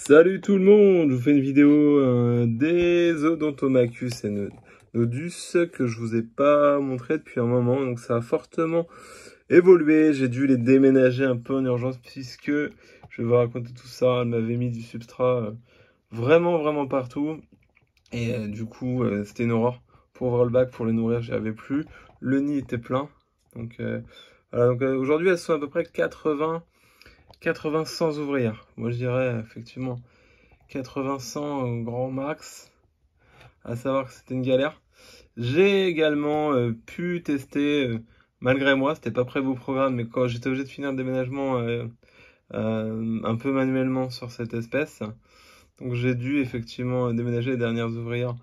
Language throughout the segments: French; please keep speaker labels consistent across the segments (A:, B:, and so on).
A: Salut tout le monde, je vous fais une vidéo des Odontomachus et Nodus que je vous ai pas montré depuis un moment, donc ça a fortement évolué. J'ai dû les déménager un peu en urgence puisque, je vais vous raconter tout ça, elle m'avait mis du substrat vraiment partout et du coup c'était une horreur. Pour ouvrir le bac, pour les nourrir, j'y avais plus. Le nid était plein, donc voilà. Donc aujourd'hui elles sont à peu près 80 100 ouvrières. Moi je dirais effectivement 80-100 au grand max, à savoir que c'était une galère. J'ai également pu tester, malgré moi, c'était pas prévu au programme, mais quand j'étais obligé de finir le déménagement un peu manuellement sur cette espèce, donc j'ai dû effectivement déménager les dernières ouvrières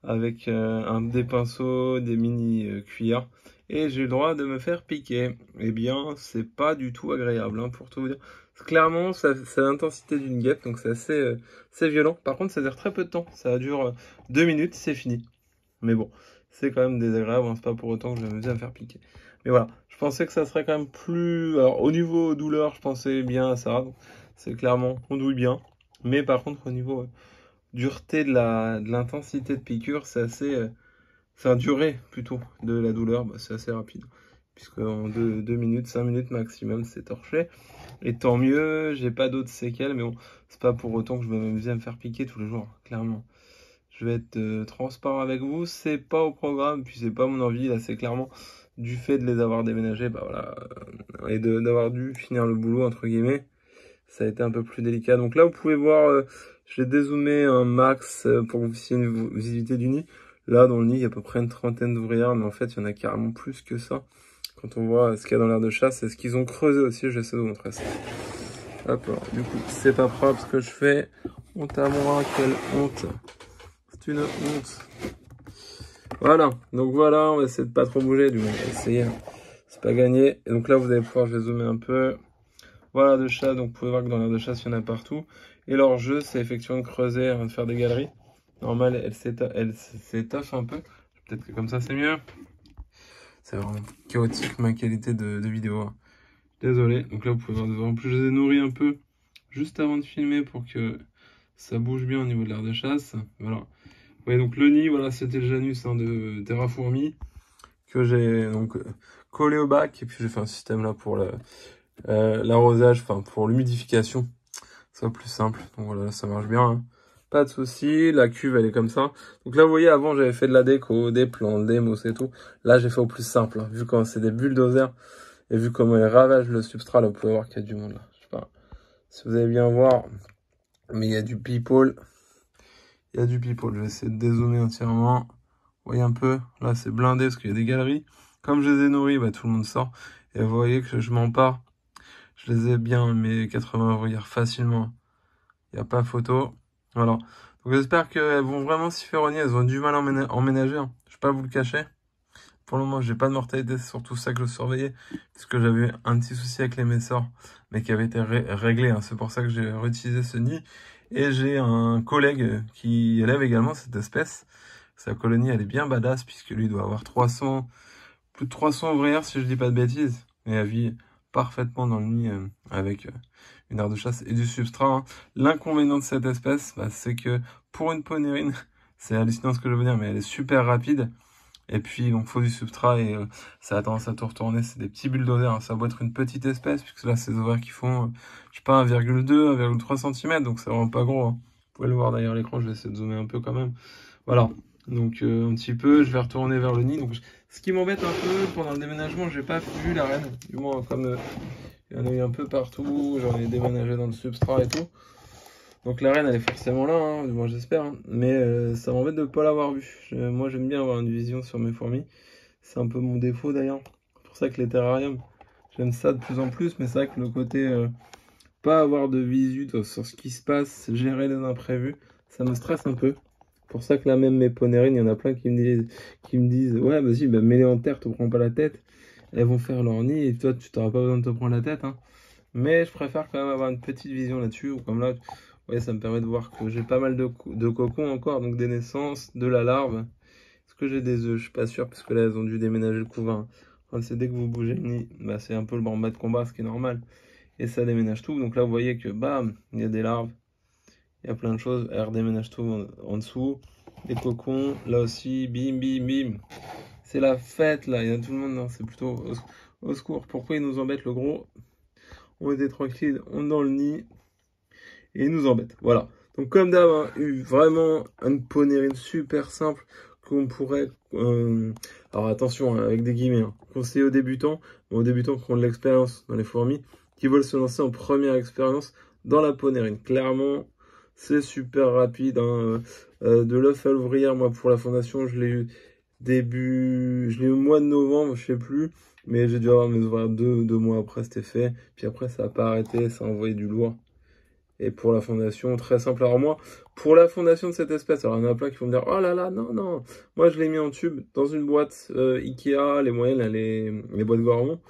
A: avec des pinceaux, des mini cuillères, et j'ai eu le droit de me faire piquer. Eh bien, c'est pas du tout agréable, hein, pour tout vous dire. Clairement, c'est l'intensité d'une guêpe, donc c'est violent. Par contre, ça dure très peu de temps. Ça dure 2 minutes, c'est fini. Mais bon, c'est quand même désagréable, hein, c'est pas pour autant que je vais m'amuser à me faire piquer. Mais voilà, je pensais que ça serait quand même plus... Alors, au niveau douleur, je pensais bien à ça. C'est clairement, on douille bien. Mais par contre, au niveau dureté de l'intensité de piqûre, c'est assez... Enfin, durée plutôt de la douleur, bah, c'est assez rapide. Puisque en 2 minutes, 5 minutes maximum, c'est torché. Et tant mieux, j'ai pas d'autres séquelles, mais bon, c'est pas pour autant que je vais m'amuser à me faire piquer tous les jours, clairement. Je vais être transparent avec vous, c'est pas au programme, puis c'est pas mon envie, là c'est clairement du fait de les avoir déménagés, bah voilà, et d'avoir dû finir le boulot, entre guillemets, ça a été un peu plus délicat. Donc là, vous pouvez voir, j'ai dézoomé un max pour que vous puissiez une visibilité du nid. Là, dans le nid, il y a à peu près une trentaine d'ouvrières, mais en fait, il y en a carrément plus que ça. Quand on voit ce qu'il y a dans l'air de chasse, et ce qu'ils ont creusé aussi, j'essaie de vous montrer ça. Hop, alors, du coup, c'est pas propre ce que je fais. Honte à moi, quelle honte. C'est une honte. Voilà, donc voilà, on va essayer de pas trop bouger, du moins, on va essayer. C'est pas gagné. Et donc là, vous allez pouvoir, je vais zoomer un peu. Voilà de chasse, donc vous pouvez voir que dans l'air de chasse, il y en a partout. Et leur jeu, c'est effectivement de creuser, de faire des galeries. Normal, elle s'étoffe un peu. Peut-être que comme ça, c'est mieux. C'est vraiment chaotique ma qualité de vidéo. Désolé. Donc là, vous pouvez voir, en plus, je les ai nourris un peu juste avant de filmer pour que ça bouge bien au niveau de l'air de chasse. Voilà. Vous voyez, donc le nid, voilà, c'était le Janus de Terra Fourmi que j'ai donc collé au bac. Et puis j'ai fait un système là pour l'arrosage, enfin pour l'humidification. Ça plus simple. Donc voilà, ça marche bien, hein. Pas de souci, la cuve elle est comme ça. Donc là vous voyez, avant j'avais fait de la déco, des plantes, des mousses et tout. Là j'ai fait au plus simple, hein. Vu comment c'est des bulldozers et vu comment ils ravagent le substrat, là vous pouvez voir qu'il y a du monde là. Je sais pas si vous allez bien voir, mais il y a du people. Il y a du people, je vais essayer de dézoomer entièrement. Vous voyez un peu, là c'est blindé parce qu'il y a des galeries. Comme je les ai nourris, bah, tout le monde sort. Et vous voyez que je m'empare. Je les ai bien, mes 80 ouvrières facilement. Il n'y a pas photo. Voilà. Donc j'espère qu'elles vont vraiment s'y faire rogner. Elles ont du mal à emménager, hein. Je ne vais pas vous le cacher. Pour le moment, j'ai pas de mortalité. C'est surtout ça que je surveillais. Parce que j'avais un petit souci avec les messors. Mais qui avait été réglé, hein. C'est pour ça que j'ai réutilisé ce nid. Et j'ai un collègue qui élève également cette espèce. Sa colonie, elle est bien badass. Puisque lui doit avoir plus de 300 ouvrières, si je dis pas de bêtises. Et elle vit parfaitement dans le nid avec une aire de chasse et du substrat, hein. L'inconvénient de cette espèce, bah, c'est que pour une ponérine, c'est hallucinant ce que je veux dire, mais elle est super rapide. Et puis, donc, faut du substrat et ça a tendance à tout retourner. C'est des petits bulldozers, hein. Ça doit être une petite espèce, puisque là, c'est des ovaires qui font, je sais pas, 1,2, 1,3 cm, donc c'est vraiment pas gros, hein. Vous pouvez le voir derrière l'écran, je vais essayer de zoomer un peu quand même. Voilà. Donc, un petit peu, je vais retourner vers le nid. Donc, ce qui m'embête un peu, pendant le déménagement, j'ai pas vu la reine. Du moins, comme il y en a eu un peu partout, j'en ai déménagé dans le substrat et tout. Donc la reine elle est forcément là, hein, moi j'espère, hein. Mais ça m'embête de ne pas l'avoir vue. Moi j'aime bien avoir une vision sur mes fourmis. C'est un peu mon défaut d'ailleurs. C'est pour ça que les terrariums, j'aime ça de plus en plus, mais c'est vrai que le côté pas avoir de visu sur ce qui se passe, gérer les imprévus, ça me stresse un peu. C'est pour ça que là même mes ponérines, il y en a plein qui me disent ouais vas-y bah, mets-les en terre, te prends pas la tête. Elles vont faire leur nid et toi tu n'auras pas besoin de te prendre la tête, hein. Mais je préfère quand même avoir une petite vision là-dessus, ou comme là, ouais, ça me permet de voir que j'ai pas mal de cocons encore, donc des naissances, de la larve. Est-ce que j'ai des œufs? Je suis pas sûr, parce que là, elles ont dû déménager le couvain. Enfin, c'est dès que vous bougez le nid, bah, c'est un peu le bas de combat, ce qui est normal. Et ça déménage tout. Donc là, vous voyez que, bam, il y a des larves Il y a plein de choses. Elle redéménage tout en dessous. Les cocons, là aussi, bim, bim, bim. C'est la fête, là. Il y a tout le monde, non, c'est plutôt au secours. Pourquoi ils nous embêtent, le gros? On était tranquille, on est dans le nid. Et ils nous embêtent. Voilà. Donc, comme d'hab, hein, vraiment une ponérine super simple qu'on pourrait... alors, attention, hein, avec des guillemets, hein, conseiller aux débutants qui ont de l'expérience dans les fourmis, qui veulent se lancer en première expérience dans la ponérine. Clairement, c'est super rapide. Hein, de l'œuf à l'ouvrière, moi, pour la fondation, je l'ai eu au mois de novembre, je sais plus, mais j'ai dû avoir mes ouvrières deux mois après, c'était fait. Puis après, ça n'a pas arrêté, ça a envoyé du lourd. Et pour la fondation, très simple. Alors moi, pour la fondation de cette espèce, alors il y en a plein qui vont me dire, oh là là, non, non. Moi, je l'ai mis en tube dans une boîte Ikea, les moyennes, là, les boîtes Gormand.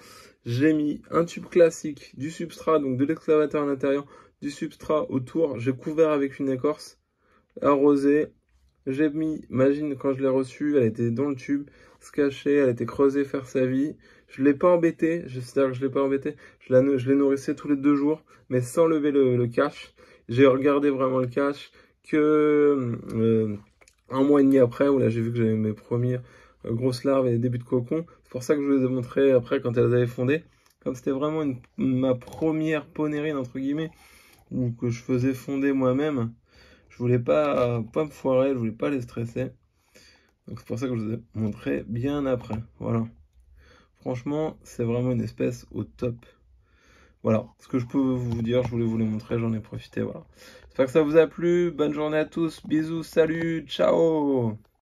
A: J'ai mis un tube classique, du substrat, donc de l'excavateur à l'intérieur, du substrat autour. J'ai couvert avec une écorce, arrosé. J'ai mis, imagine, quand je l'ai reçue, elle était dans le tube, se cacher, elle était creusée, faire sa vie. Je ne l'ai pas embêtée, c'est-à-dire que je ne l'ai pas embêtée, je les nourrissais tous les 2 jours, mais sans lever le cache. J'ai regardé vraiment le cache que 1 mois et demi après, où là j'ai vu que j'avais mes premières grosses larves et des débuts de cocon. C'est pour ça que je vous les ai montrés après quand elles avaient fondé. Comme c'était vraiment ma première ponérine, entre guillemets, ou que je faisais fonder moi-même. Je voulais pas me foirer, je voulais pas les stresser. Donc c'est pour ça que je vous ai montré bien après. Voilà. Franchement, c'est vraiment une espèce au top. Voilà, ce que je peux vous dire, je voulais vous les montrer, j'en ai profité, voilà. J'espère que ça vous a plu, bonne journée à tous, bisous, salut, ciao!